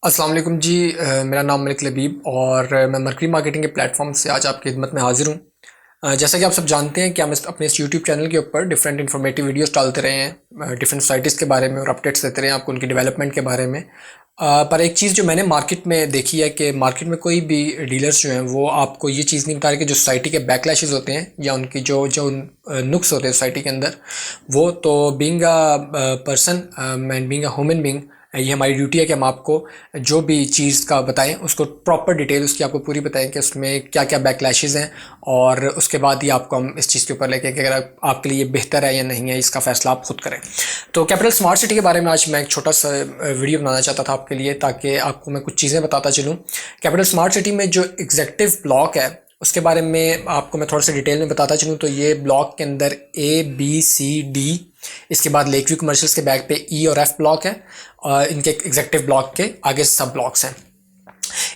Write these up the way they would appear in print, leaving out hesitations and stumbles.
अस्सलाम वालेकुम जी। मेरा नाम मलिक लबीब और मैं मरकरी मार्केटिंग के प्लेटफॉर्म से आज आपकी खिदमत में हाजिर हूँ। जैसा कि आप सब जानते हैं कि हम अपने इस यूट्यूब चैनल के ऊपर डिफरेंट इन्फॉर्मेटिव वीडियोस डालते रहे हैं डिफरेंट सोसाइटीज़ के बारे में और अपडेट्स देते रहे हैं आपको उनकी डेवलपमेंट के बारे में। पर एक चीज़ जो मैंने मार्केट में देखी है कि मार्केट में कोई भी डीलर्स जो हैं वो आपको ये चीज़ नहीं बता रहे कि जो सोसाइटी के बैकलैशेस होते हैं या उनकी जो जो नुक्स होते हैं सोसाइटी के अंदर, वो तो being a person and being a human being, ये हमारी ड्यूटी है कि हम आपको जो भी चीज़ का बताएं उसको प्रॉपर डिटेल उसकी आपको पूरी बताएं कि उसमें क्या क्या बैकलैशेस हैं, और उसके बाद ही आपको हम इस चीज़ के ऊपर लेके कि अगर आपके लिए बेहतर है या नहीं है इसका फ़ैसला आप खुद करें। तो कैपिटल स्मार्ट सिटी के बारे में आज मैं एक छोटा सा वीडियो बनाना चाहता था आपके लिए, ताकि आपको मैं कुछ चीज़ें बताता चलूँ। कैपिटल स्मार्ट सिटी में जो एग्जेक्टिव ब्लॉक है उसके बारे में आपको मैं थोड़ा सा डिटेल में बताता चलूँ। तो ये ब्लॉक के अंदर A B C D, इसके बाद लेक व्यू कमर्शियल्स के बैक पे E और F ब्लॉक है, और इनके एग्जेक्टिव ब्लॉक के आगे सब ब्लॉक्स हैं।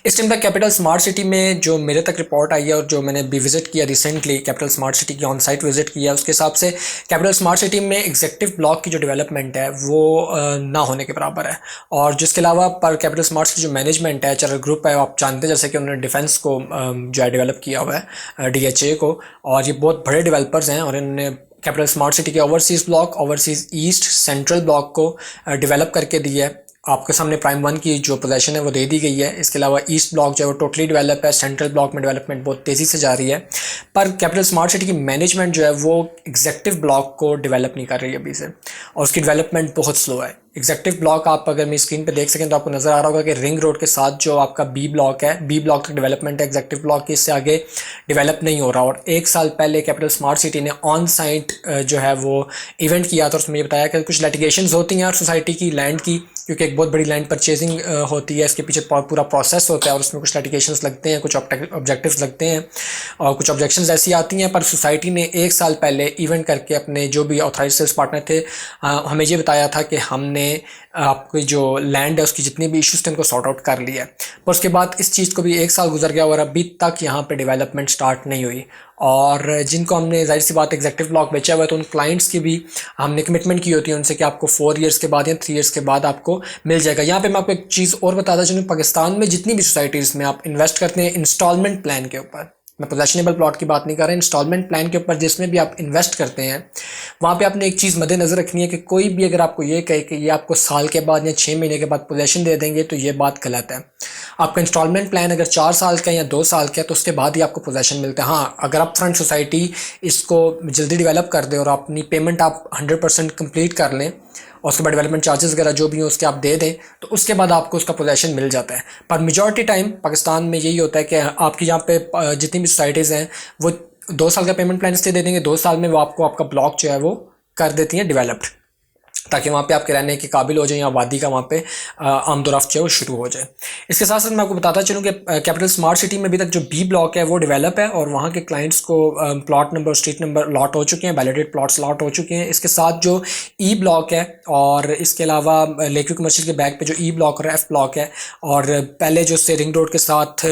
इस टाइम तक कैपिटल स्मार्ट सिटी में जो मेरे तक रिपोर्ट आई है और जो मैंने भी विजिट किया रिसेंटली, कैपिटल स्मार्ट सिटी की ऑन साइट विजिट किया, उसके हिसाब से कैपिटल स्मार्ट सिटी में एग्जेक्टिव ब्लॉक की जो डेवलपमेंट है वो ना होने के बराबर है। और जिसके अलावा पर कैपिटल स्मार्ट सिटी जो मैनेजमेंट है, चरल ग्रुप है, आप जानते हैं जैसे कि उन्होंने डिफेंस को जो है डेवलप किया हुआ है, DHA को, और ये बहुत बड़े डेवलपर्स हैं और इन्होंने कैपिटल स्मार्ट सिटी के overseas block, overseas east, central block को डेवलप करके दिया है। आपके सामने प्राइम वन की जो पोजीशन है वो दे दी गई है। इसके अलावा ईस्ट ब्लॉक जो है वो टोटली डेवलप है, सेंट्रल ब्लॉक में डेवलपमेंट बहुत तेज़ी से जा रही है। पर कैपिटल स्मार्ट सिटी की मैनेजमेंट जो है वो एग्जेक्टिव ब्लॉक को डेवलप नहीं कर रही है अभी से, और उसकी डेवलपमेंट बहुत स्लो है। एग्जेक्टिव ब्लॉक आप अगर मेरी स्क्रीन पे देख सकें तो आपको नज़र आ रहा होगा कि रिंग रोड के साथ जो आपका बी ब्लॉक है, बी ब्लॉक तक डेवलपमेंट है एग्जेक्टिव ब्लॉक की, इससे आगे डेवलप नहीं हो रहा। और एक साल पहले कैपिटल स्मार्ट सिटी ने ऑन साइट जो है वो इवेंट किया था, उसमें ये बताया कि कुछ लिटिगेशंस होती हैं सोसाइटी की लैंड की, क्योंकि एक बहुत बड़ी लैंड परचेजिंग होती है, इसके पीछे पूरा प्रोसेस होता है और उसमें कुछ लिटिगेशंस लगते हैं, कुछ ऑब्जेक्टिव्स लगते हैं और कुछ ऑब्जेक्शंस ऐसी आती हैं। पर सोसाइटी ने एक साल पहले इवेंट करके अपने जो भी ऑथराइज्ड सेल्स पार्टनर थे हमें ये बताया था कि हमने आपकी जो लैंड है उसकी जितनी भी इश्यूज थे उनको सॉर्ट आउट कर लिया है। पर उसके बाद इस चीज़ को भी एक साल गुजर गया और अभी तक यहाँ पे डेवलपमेंट स्टार्ट नहीं हुई। और जिनको हमने जाहिर सी बात एग्जेक्टिव ब्लॉक बेचा हुआ है तो उन क्लाइंट्स की भी हमने कमिटमेंट की होती है उनसे कि आपको 4 ईयर्स के बाद या 3 ईयर्स के बाद आपको मिल जाएगा। यहाँ पे मैं आपको एक चीज़ और बताता चलूँ, पाकिस्तान में जितनी भी सोसाइटीज़ में आप इन्वेस्ट करते हैं इंस्टॉलमेंट प्लान के ऊपर, मैं पोजेशनेबल प्लॉट की बात नहीं कर रहा, इंस्टॉलमेंट प्लान के ऊपर जिसमें भी आप इन्वेस्ट करते हैं, वहाँ पे आपने एक चीज़ मद्देनज़र रखनी है कि कोई भी अगर आपको ये कहे कि ये आपको साल के बाद या 6 महीने के बाद पोजेशन दे देंगे तो ये बात गलत है। आपका इंस्टॉलमेंट प्लान अगर 4 साल का या 2 साल का है तो उसके बाद ही आपको पोजेशन मिलता है। हाँ, अगर आप फ्रंट सोसाइटी इसको जल्दी डेवलप कर दें और अपनी पेमेंट आप 100% कंप्लीट कर लें और उसके बाद डेवलपमेंट चार्जेस वगैरह जो भी हो उसके आप दे दें तो उसके बाद आपको उसका पोजेशन मिल जाता है। पर मेजॉरिटी टाइम पाकिस्तान में यही होता है कि आपकी यहाँ पे जितनी भी सोसाइटीज़ हैं वो 2 साल का पेमेंट प्लान इसलिए दे देंगे, 2 साल में वो आपको आपका ब्लॉक जो है वो कर देती हैं डेवलप्ड, ताकि वहाँ पे आपके रहने के काबिल हो जाए या वादी का वहाँ पे आमदोरफ्त जो है वो शुरू हो जाए। इसके साथ साथ मैं आपको बताता चलूँ कि कैपिटल स्मार्ट सिटी में अभी तक जो बी ब्लॉक है वो डेवलप है और वहाँ के क्लाइंट्स को plot number, street number lot हो चुके हैं, वैलिडेट प्लॉट्स लॉट हो चुके हैं। इसके साथ जो ई ब्लॉक है और इसके अलावा लेक व्यू कमर्शियल के बैक पे जो ई ब्लॉक और एफ ब्लॉक है, और पहले जो से रिंग रोड के साथ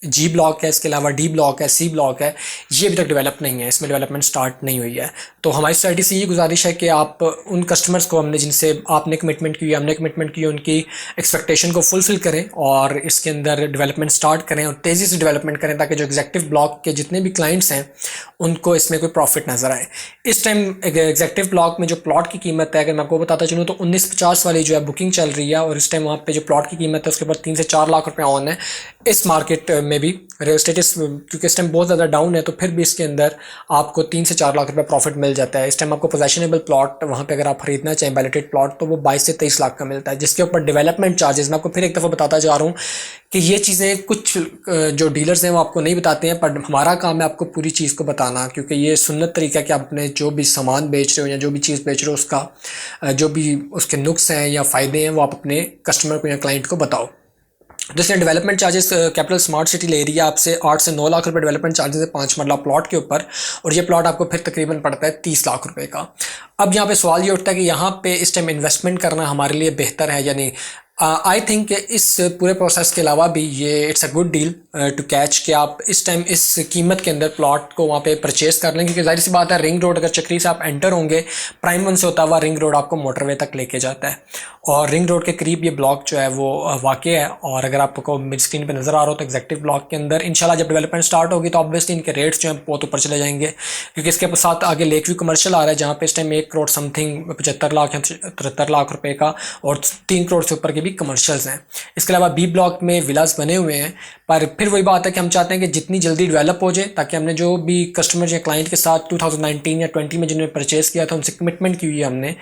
जी ब्लॉक है, इसके अलावा डी ब्लॉक है, सी ब्लॉक है, ये अभी तक डेवलप नहीं है, इसमें डेवलपमेंट स्टार्ट नहीं हुई है। तो हमारी सोसाइटी से ये गुजारिश है कि आप उन कस्टमर्स को हमने जिनसे आपने कमिटमेंट की, हमने कमिटमेंट की, उनकी एक्सपेक्टेशन को फुलफिल करें और इसके अंदर डेवलपमेंट स्टार्ट करें और तेज़ी से डेवलपमेंट करें, ताकि जो एग्जेक्टिव ब्लॉक के जितने भी क्लाइंट्स हैं उनको इसमें कोई प्रॉफिट नज़र आए। इस टाइम एग्जेक्टिव ब्लॉक में जो प्लॉट की कीमत है, अगर मैं आपको बताता चलूँ तो 1950 वाली जो है बुकिंग चल रही है और इस टाइम वहाँ पे जो प्लॉट की कीमत है उसके ऊपर 3 से 4 लाख रुपए ऑन है इस मार्केट में भी। रियल एस्टेट क्योंकि इस टाइम बहुत ज़्यादा डाउन है तो फिर भी इसके अंदर आपको 3 से 4 लाख रुपए प्रॉफिट मिल जाता है। इस टाइम आपको पोजेशनेबल प्लॉट वहाँ पे अगर आप खरीदना चाहें वैलिडेट प्लॉट तो वो 22 से 23 लाख का मिलता है, जिसके ऊपर डेवलपमेंट चार्जेस, मैं आपको फिर एक दफ़ा बताता जा रहा हूँ कि ये चीज़ें कुछ जो डीलर्स हैं वो आपको नहीं बताते हैं, पर हमारा काम है आपको पूरी चीज़ को बताना, क्योंकि ये सुन्नत तरीका है कि आप अपने जो भी सामान बेच रहे हो या जो भी चीज़ बेच रहे हो उसका जो भी उसके नुक्स हैं या फ़ायदे हैं वो आप अपने कस्टमर को या क्लाइंट को बताओ। दूसरे development charges capital smart city ले रही है आपसे 8 से 9 लाख रुपए डेवलपमेंट चार्जेस है 5 मरला प्लॉट के ऊपर, और ये प्लॉट आपको फिर तकरीबन पड़ता है 30 लाख रुपए का। अब यहाँ पे सवाल ये उठता है कि यहाँ पे इस टाइम इन्वेस्टमेंट करना हमारे लिए बेहतर है या नहीं। आई थिंक इस पूरे प्रोसेस के अलावा भी ये it's a good deal to catch कि आप इस टाइम इस कीमत के अंदर प्लॉट को वहाँ पे परचेज़ कर लें, क्योंकि जाहिर सी बात है रिंग रोड अगर चक्री से आप एंटर होंगे, प्राइम वन से होता हुआ रिंग रोड आपको मोटरवे तक लेके जाता है और रिंग रोड के करीब ये ब्लॉक जो है वो वाक़ है। और अगर आपको मेरी स्क्रीन पे नज़र आ रहा हो तो एग्जेक्टिव ब्लॉक के अंदर इंशाल्लाह जब डेवलपमेंट स्टार्ट होगी तो ऑब्वियसली इनके रेट्स जो हैं बहुत ऊपर चले जाएंगे, क्योंकि इसके साथ आगे लेक व्यू कमर्शियल आ रहा है जहाँ पे इस टाइम 1 करोड़ समथिंग 75 लाख या 73 लाख रुपए का और 3 करोड़ से ऊपर के भी कमर्शियल्स हैं। इसके अलावा बी ब्लॉक में विलास बने हुए हैं, पर फिर वही बात है कि हम चाहते हैं कि जितनी जल्दी डेवलप हो जाए ताकि हमने जो भी कस्टमर या क्लाइंट के साथ 2019 या 20 में जिन्होंने परचेज़ किया था उनसे कमिटमेंट की हुई है हमने,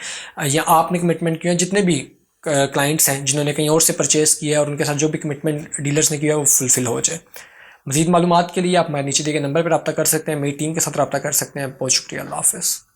या आपने कमिटमेंट किया है, जितने भी क्लाइंट्स हैं जिन्होंने कहीं और से परचेज़ किया है और उनके साथ जो भी कमिटमेंट डीलर्स ने किया है वो फुलफिल हो जाए। मज़ीद मालूमात के लिए आप हमारे नीचे दिए गए नंबर पर रब्ता कर सकते हैं, मेरी टीम के साथ रब्ता कर सकते हैं। बहुत शुक्रिया, अल्लाह हाफ़िज़।